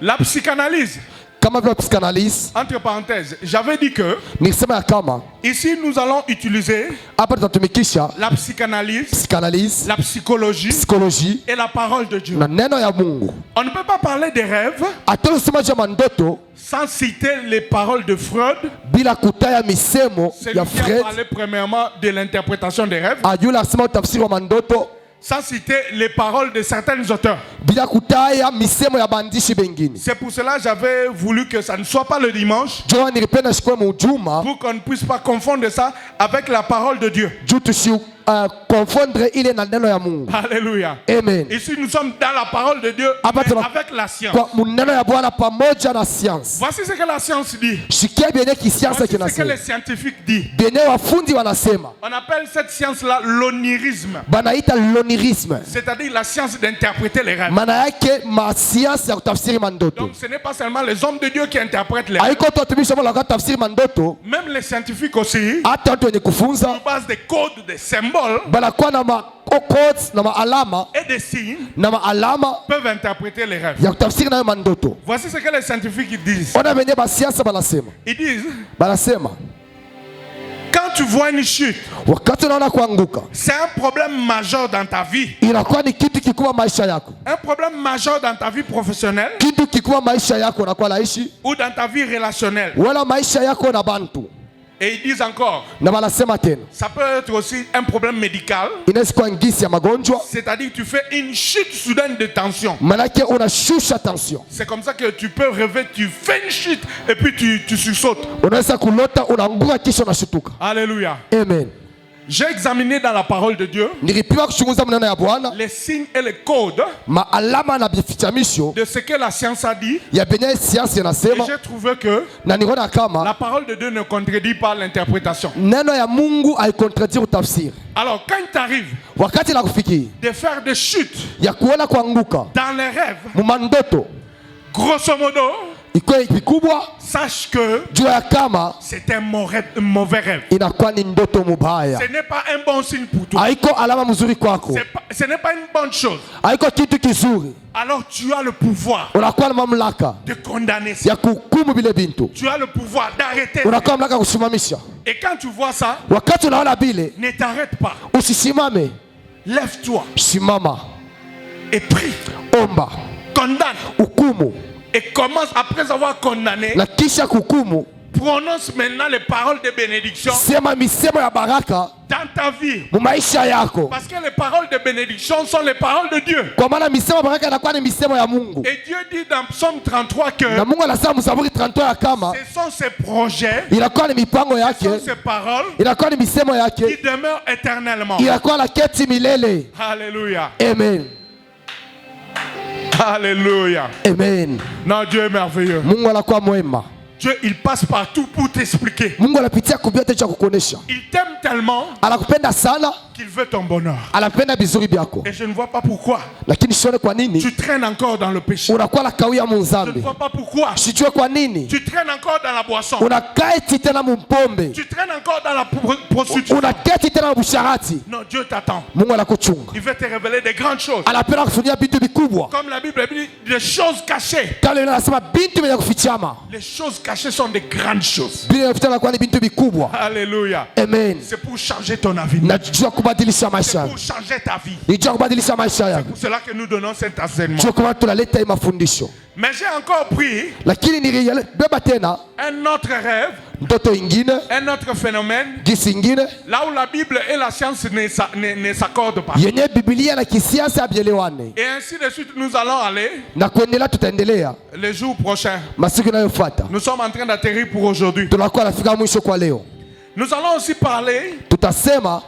la psychanalyse, kama vile psychanalyse, entre parenthèses, j'avais dit que nikisema ya kama ici nous allons utiliser hapa tutatumikisha la psychanalyse, psychanalyse, la psychologie psychologie et la parole de Dieu. na neno ya Mungu. On ne peut pas parler des rêves Hata usema jua mandoto sans citer les paroles de Freud, bila kutaya misemo celui ya qui a Fred, parlé premièrement de l'interprétation des rêves, ajula asema utafsiri wa mandoto, sans citer les paroles de certains auteurs. bila kutaya misemo ya bandishi bengine. C'est pour cela que j'avais voulu que ça ne soit pas le dimanche, Jua nilipenda shikwe mujuma pour qu'on ne puisse pas confondre ça avec la parole de Dieu. juu tusi confondre ile na neno ya Mungu. Alléluia. Amen. Ici, nous sommes dans la parole de Dieu, Hapa mais tuna- avec la science. Kwa muneno ya Bwana pamoja na science. Voici ce que la science dit. Shikia bienye kisiansa Voici ce que kinasema. les scientifiques disent. Bienye wafundi wanasema. On appelle cette science-là l'onirisme, Banaita l'onirisme. c'est-à-dire la science d'interpréter les rêves. Maana yake masiansi ya kutafsiri mandoto. Donc ce n'est pas seulement les hommes de Dieu qui interprètent les rêves. Haiko tu watumishi wa Mungu wakatafsiri mandoto, Même les scientifiques aussi, hata watu wenye kufunza sur base des codes, des symboles banakuwa na ma codes na maalama et des signes, na maalama peuvent interpréter les rêves. ya kutafsiri nayo mandoto. Voici ce que les scientifiques disent. Ona venye basiansa banasema. Ils disent, Banasema quand tu vois une chute, wakati unaona kuanguka c'est un problème majeur dans ta vie. inakuwa ni kitu kikubwa maisha yako, Un problème majeur dans ta vie professionnelle kitu kikubwa maisha yako unakuwa naishi, ou dans ta vie relationnelle. wala maisha yako na bantu. Et ils disent encore, na wanasema tena ça peut être aussi un problème médical. inaweza kuwa ngisi ya magonjwa, C'est-à-dire que tu fais une chute soudaine de tension. manake unashusha tension. C'est comme ça que tu peux rêver, tu fais une chute et puis tu sursautes. Unaweza kulota unaanguka kisha unashutuka. Alléluia. Amen. J'ai examiné dans la parole de Dieu Nilipima kuchunguza maneno ya Bwana, les signes et les codes maalama na vifichamisho de ce que la science a dit. ya benye siansi Et inasema, j'ai trouvé que na niona la kama parole de Dieu ne contredit pas l'interprétation. neno ya Mungu haikontradire utafsiri. Alors quand il t'arrive Wakati la kufikiri de faire des chutes ya kuona kuanguka dans les rêves, mumandoto grosso modo, iko vikubwa, sache que jua ya kama c'est un mauvais rêve. inakuwa ni ndoto mubaya, Ce n'est pas un bon signe pour toi. haiko alama mzuri kwako, Ce n'est pas une bonne chose. haiko kitu kizuri. Alors tu as le pouvoir Unakuwa na mamlaka de condamner ça. ya kuhukumu vile bintu, Tu as le pouvoir d'arrêter. unakuwa na mamlaka ya kusimamisha. Et quand tu vois ça, Wakati unaona bile, ne t'arrête pas. usisimame, Lève-toi simama, et prie. omba, Condamne. hukumu, Et commence, après avoir condamné, na kisha kuhukumu, prononce maintenant les paroles de bénédiction sema misemo ya baraka dans ta vie. mu maisha yako, Parce que les paroles de bénédiction sont les paroles de Dieu. kwa maana misemo ya baraka inakuwa ni misemo ya Mungu. Et Dieu dit dans Psaume 33 que Na Mungu anasema mzaburi 33 ya kama ce sont ses projets, inakuwa ni mipango ce yake, sont ses paroles inakuwa ni misemo qui yake, demeurent éternellement. inakuwa la keti milele. Alléluia. Amen. Alléluia. Amen. Non, Dieu est merveilleux. Mungu anakuwa mwema. Dieu, il passe partout pour t'expliquer. Mungu anapitia kubyote cha kukuonesha. Il t'aime tellement Anakupenda sana, qu'il veut ton bonheur. anapenda vizuri vyako. Et je ne vois pas pourquoi Lakini sione kwa nini tu traînes encore dans le péché. unakuwa na kawia Je ne munzambi. vois pas pourquoi Sijue kwa nini tu traînes encore dans la boisson. unaketi tena mumpombe, Tu traînes encore dans la prostitution. unaketi tena mubusharati. Non, Dieu t'attend. Mungu anakuchunga, Il veut te révéler des grandes choses. anapenda kufunia vitu vikubwa. Comme la Bible dit, des choses cachées. Kama Biblia inasema bintu vyenye kufichama, Les choses cachées sont des grandes choses. vile vinafichama kwa ni bintu vikubwa. Alléluia. Amen. C'est pour changer ton avenir. Najua kubadilisha maisha C'est yako, pour changer ta vie. nijua kubadilisha maisha yako. C'est pour cela que nous donnons cet enseignement. Sio kama tunaleta hii mafundisho, Mais j'ai encore pris lakini nilibeba tena un autre rêve, ndoto ingine, un autre phénomène, gisi ingine là où la Bible et la science ne s'accordent pas. yenye Biblia na kisiasa havielewane, Et ainsi de suite, nous allons aller na kuendelea, tutaendelea les jours prochains. masiku inayofuata. Nous sommes en train d'atterrir pour aujourd'hui. Tunakuwa nafika mwisho kwa leo. Nous allons aussi parler Tutasema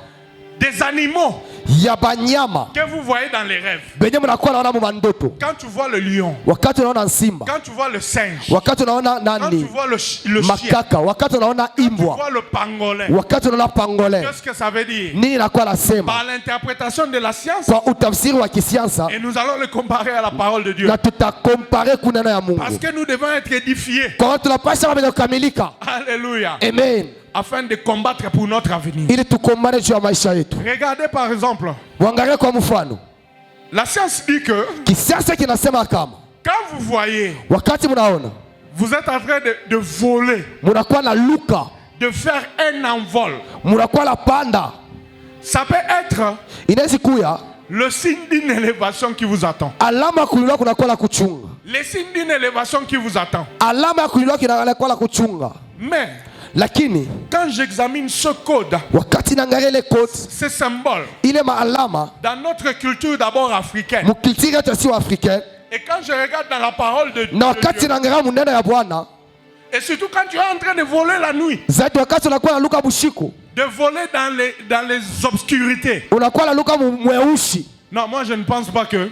des animaux ya banyama que vous voyez dans les rêves. benye mnakuwa naona mu mandoto, Quand tu vois le lion, wakati unaona simba, quand tu vois le singe, wakati unaona quand tu nani vois le chien, makaka, wakati unaona quand tu imbwa, vois le pangolin, wakati unaona pangolin, qu'est-ce que ça veut dire? nini inakuwa nasema Par l'interprétation de la science, kwa utafsiri wa kisiasa, et nous allons le comparer à la parole de Dieu. na tutakompare kuneno ya Parce Mungu, que nous devons être édifiés. kwa watu tunapasha mambo kukamilika. Alléluia. Amen. Afin de combattre pour notre avenir. Ili tukombane juu ya maisha yetu. Regardez par exemple, Wangalie kwa mfano, la science dit que kisiasa kinasema kama quand vous voyez, wakati mnaona vous êtes en train de voler, mnakuwa na luka, de faire un envol, mnakuwa la panda, ça peut être inaweza kuya le signe d'une élévation qui vous attend. alama ya kuinuliwa, kunakuwa la kuchunga. Le signe d'une élévation qui vous attend. Alama ya kuinuliwa kunakuwa la kuchunga. Mais Lakini quand j'examine ce code, wakati naangalia ile koti, ce symbole, ile maalama dans notre culture d'abord africaine, mukiltiri yetu sio africaine, et quand je regarde dans la parole de na wakati Dieu, naangalia muneno ya Bwana, et surtout quand tu es en train de voler la nuit, zaidi wakati unakuwa na luka bushiku, de voler dans les obscurités. unakuwa na luka mweusi. Non, moi je ne pense pas que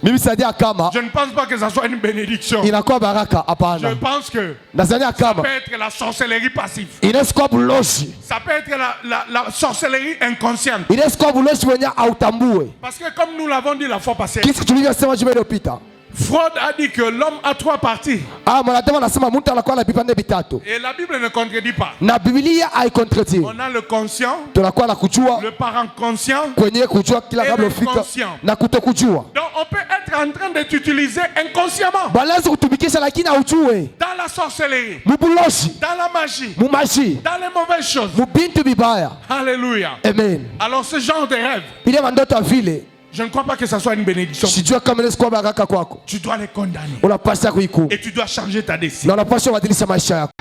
Mimi sadia kama je ne pense pas que ça soit une bénédiction. inakuwa baraka, Je hapana. pense que Nazania ça kama peut être la sorcellerie passive. inaweza kuwa buloshi, Ça peut être la sorcellerie inconsciente. inaweza kuwa buloshi wenye autambue. Parce que comme nous l'avons dit la fois passée, Kisi tulivyosema juma iliyopita, Freud a dit que l'homme a 3 parties. mwanadamu anasema mtu anakuwa na vipande vitatu, Et la Bible ne contredit pas. na Biblia haikontredire. On a le conscient, Tunakuwa na kujua le parent conscient. kwenye kujua kila kabla ufika Inconscient. na kutokujua. Donc on peut être en train de t'utiliser inconsciemment Banaweza kutumikisha lakini haujue, dans la sorcellerie, mubuloshi, dans la magie, mumaji, dans les mauvaises choses. mubintu bibaya. Alléluia. Amen. Alors ce genre de rêve, Ile mandoto ya vile je ne crois pas que ça soit une bénédiction. sijua kama inaweza kuwa baraka kwako, Tu dois les condamner. unapaswa kuiku Et tu dois changer ta na destinée. unapaswa kubadilisha maisha yako.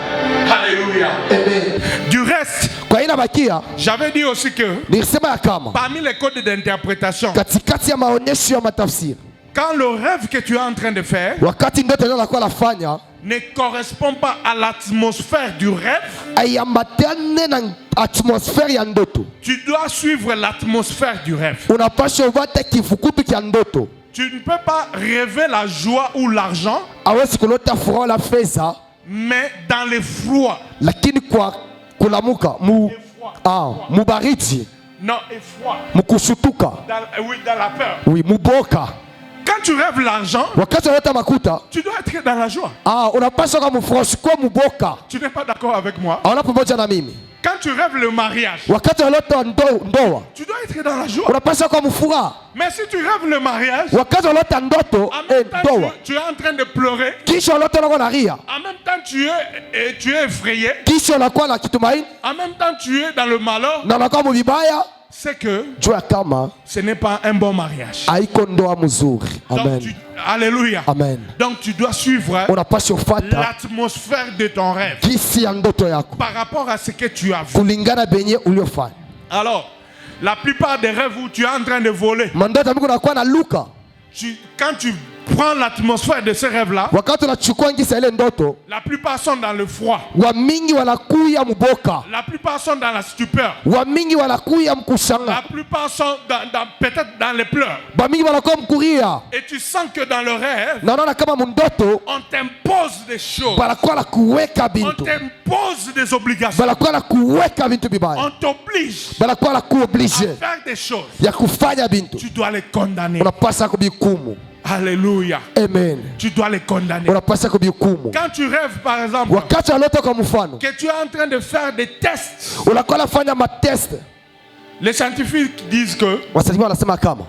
Alléluia. Amen. Du inabakia J'avais dit aussi que nilisema ya kama parmi les codes d'interprétation, katikati ya maonyesho ya matafsiri, quand le rêve que tu es en train de faire wakati ndoto ndio nakuwa nafanya ne correspond pas à l'atmosphère du rêve, aiambatane na atmosfere ya ndoto, tu dois suivre l'atmosphère du rêve. unapaswa uvate kifukutu kya ndoto. Tu ne peux pas rêver la joie ou l'argent, Hawezi kulota furaha la fedha, mais dans le froid. lakini kwa kulamuka mubaridi, Non, effroi. mukushutuka, Oui, dans la peur. oui, muboka. Quand tu rêves l'argent, Wakati unaleta makuta, tu dois être dans la joie. unapaswa kama mfurahi kwa muboka. Tu n'es pas d'accord avec moi? Hauna pamoja na mimi. Quand tu rêves le mariage, Wakati unaleta ndoa, tu dois être dans la joie. unapaswa kwa mfuraha. Mais si tu rêves le mariage, Wakati unaleta ndoto en même temps, ndoa, tu es en train de pleurer, kisha unaleta unakuwa nalia, en même temps tu es effrayé, kisha unakuwa na kitumaini en même temps tu es dans le malheur, na unakuwa mubibaya, c'est que jua kama ce n'est pas un bon mariage. haiko ndoa mzuri. Donc, Amen. Alléluia. Amen. Donc tu dois suivre Unapaswa ufuata l'atmosphère de ton rêve kisi ya ndoto yako par rapport à ce que tu as vu. kulingana benye uliofanya. Alors, la plupart des rêves où tu es en train de voler, Mandoto mingi unakuwa na luka, quand tu prends l'atmosphère de ce rêve-là, wakati unachukua ngisa ile ndoto, la plupart sont dans le froid. wa mingi wanakuya muboka, La plupart sont dans la stupeur. wa mingi wanakuya La mkushanga, plupart sont peut-être dans les pleurs. ba mingi wanakuwa mkuria, Et tu sens que dans le rêve, na unaona kama mundoto on t'impose des choses. banakuwa na kuweka On bintu, t'impose des obligations. banakuwa na kuweka bintu bibaya, On t'oblige banakuwa na à kuoblige faire des choses. ya kufanya bintu, Tu dois les condamner. unapasa kubikumu. Alléluia. Amen. Tu dois les condamner. Unapasa kubikumu. Quand tu rêves, par exemple, Wakati unalota kwa mfano, que tu es en train de faire des tests, unakuwa nafanya matest, les scientifiques disent que wasajibu wanasema kama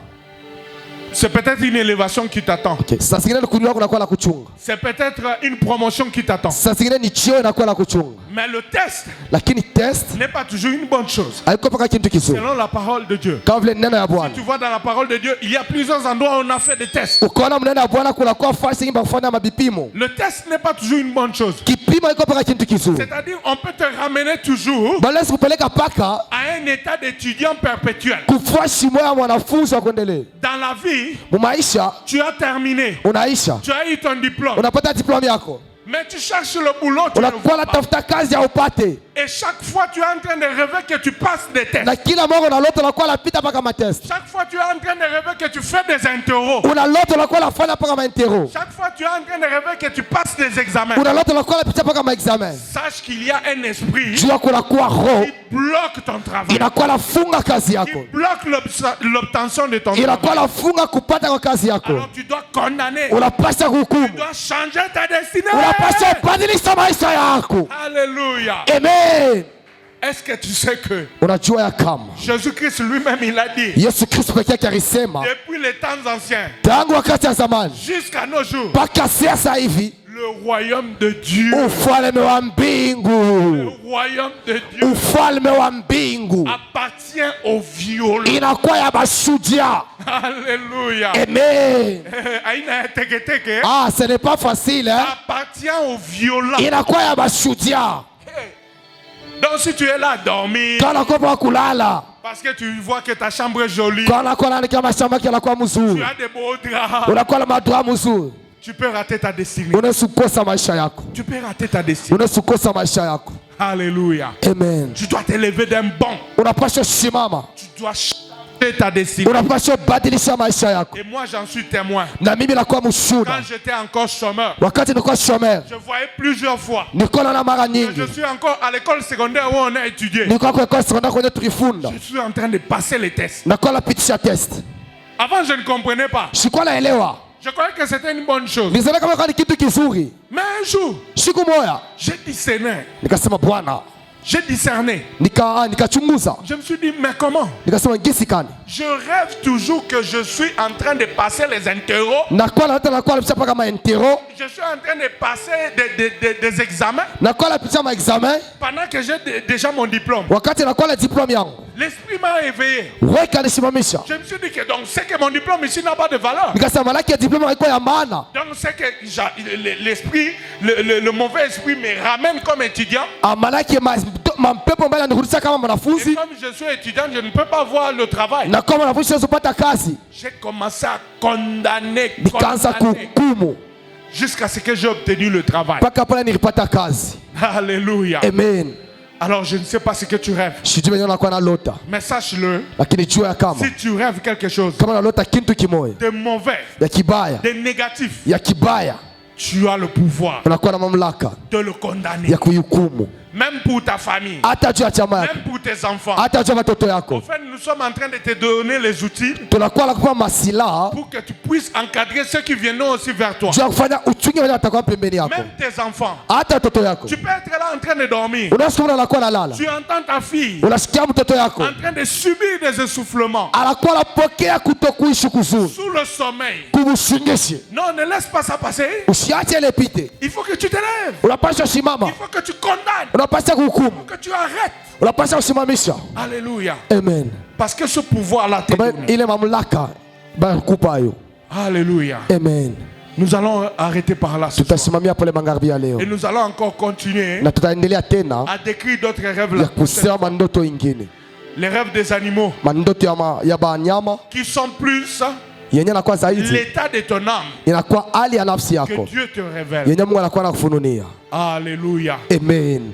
c'est peut-être une élévation qui t'attend. saa zingine ni kunywa kunakuwa na kuchunga, C'est peut-être une promotion qui t'attend. saa zingine ni chio inakuwa na kuchunga, Mais le test lakini test n'est pas toujours une bonne chose. haiko mpaka kitu kizuri Selon la parole de Dieu. kama vile neno ya Bwana. Tu vois dans la parole de Dieu, il y a plusieurs endroits où on a fait des tests. Ukaona mneno ya Bwana kunakuwa fasi nyingi pa kufanya mabipimo, Le test n'est pas toujours une bonne chose. kipimo haiko mpaka kitu kizuri, C'est-à-dire, on peut te ramener toujours balezi kupeleka paka à un état d'étudiant perpétuel. kufua shimo ya mwanafunzi wa kuendelea Dans la vie, mumaisha. tu as terminé. Unaisha, Tu as eu ton diplôme. unapata diplome yako, Mais tu cherches le boulot, tu ne le unakuwa vois pas. natafuta kazi ya upate, Et chaque fois, tu es en train de rêver que tu passes des tests. na kila mara unalota unakuwa napita mpaka matest, Chaque fois, tu es en train de rêver que tu fais des interros. unalota unakuwa nafanya mpaka maintero, Chaque fois, tu es en train de rêver que tu passes des examens. unalota unakuwa napita mpaka maexamen. Sache qu'il y a un esprit Jua kunakuwa roho qui bloque ton travail. inakuwa nafunga kazi Qui yako, bloque l'obtention de ton inakuwa travail. nafunga kupata kwa kazi yako. Alors tu dois condamner. Unapaswa Tu kuhukumu, dois changer ta destinée. unapaswa kubadilisha maisha yako. Alléluia. Amen. Est-ce que tu sais que Unajua ya kama Jésus-Christ lui-même, il a dit, Yesu Kristo pekee yake alisema depuis les temps anciens tangu wakati ya zamani jusqu'à nos jours, mpaka sasa hivi, le royaume de Dieu, ufalme wa le mbingu, royaume de Dieu ufalme wa mbingu appartient aux violents. inakuwa ya mashujaa. Alléluia. Amen. Aina teketeke Ce n'est pas facile hein? appartient aux violents. Inakuwa ya mashujaa. Donc si tu es là à dormir, Kana kwa kulala, parce que tu vois que ta chambre est jolie, kana kwa nani kama shamba yanakuwa tu mzuri, as des beaux draps, unakuwa na madoa mzuri, tu peux rater ta destinée. unasukosa maisha yako, Tu peux rater ta destinée. unasukosa maisha yako. Alléluia. Amen. Tu dois t'élever d'un bond. Unapaswa simama, Tu dois changer ta destinée. unapaswa badilisha maisha yako. Et moi, j'en suis témoin. Na mimi nakuwa mshuhuda, Quand j'étais encore chômeur, wakati nilikuwa shomer, je voyais plusieurs fois. nilikuwa naona mara Je nyingi, suis encore à l'école secondaire où on a étudié. nilikuwa kwa école secondaire kwenye tulifunda, Je suis en train de passer les tests. nakuwa napitisha test, Avant, je ne comprenais pas. sikuwa naelewa, Je croyais que c'était une bonne chose. nilizania kama ni kitu kizuri. Mais un jour, Siku moja j'ai discerné. nikasema Bwana, J'ai discerné. nikachunguza, Je me suis dit, mais comment? nikasema ngisi kani Je rêve toujours que je suis en train de passer les interros. nakuwa nakuwa napitisha mpaka maintero, Je suis en train de passer des examens nakuwa napitisha maexamen pendant que j'ai déjà mon diplôme. wakati nakuwa na diplome yangu. L'esprit m'a éveillé. Wewe kanisimamisha, Je me suis dit que donc c'est que mon diplôme ici n'a pas de valeur. nikasema malaki ya diplome haikuwa ya maana. Donc c'est que l'esprit, le mauvais esprit me ramène comme étudiant. Malaki mampepo ambayo yanirudisha kama Et mwanafunzi, comme je suis étudiant, je ne peux pas voir le travail. na kama mwanafunzi siwezi kupata kazi. J'ai commencé à condamner, Nikaanza kuhukumu jusqu'à ce que j'ai obtenu le travail. mpaka pale nilipata kazi. Alléluia. Amen. Alors je ne sais pas ce que tu rêves, Sijui wenyewe unakuwa na lota, mais sache-le, lakini jua ya kama si tu rêves quelque chose kama unalota kitu kimoja de mauvais, ya kibaya, de négatif, ya kibaya, tu as le pouvoir unakuwa na mamlaka de le condamner. ya kuhukumu, Même pour ta famille, hata juu ya chama yako, même pour tes enfants. hata juu ya watoto En yako. fait, nous sommes en train de te donner les outils Tunakuwa na kupa masilaha pour que tu puisses encadrer ceux qui viendront aussi vers toi. juu ya kufanya uchunge wale watakuwa pembeni yako, Même tes enfants. hata watoto yako. Tu peux être là en train de dormir. Unasikia mtu anakuwa analala, Tu entends ta fille unasikia mtoto yako en train de subir des essoufflements anakuwa anapokea kutokuishi kuzuri, sous le sommeil. kumshingishe. Non, ne laisse pas ça passer. Usiache ile pite, Il faut que tu te lèves. unapaswa simama, Il faut que tu condamnes. unapaswa kuhukumu, Que tu arrêtes. unapaswa kusimamisha. Alléluia. Amen. Parce que ce pouvoir-là t'est Kama donné. ile mamlaka bakupa hayo. Alléluia. Amen. Nous allons arrêter par là ce soir. Tutasimamia pole magharibi ya leo Et nous allons encore continuer na tutaendelea tena à décrire d'autres rêves ya là. kusema mandoto ingine, Les rêves des animaux mandoto ya banyama qui sont plus yenye nakuwa zaidi l'état de ton âme inakuwa hali ya nafsi que yako Dieu te révèle. yenye Mungu anakuwa anakufununia. Alléluia. Amen.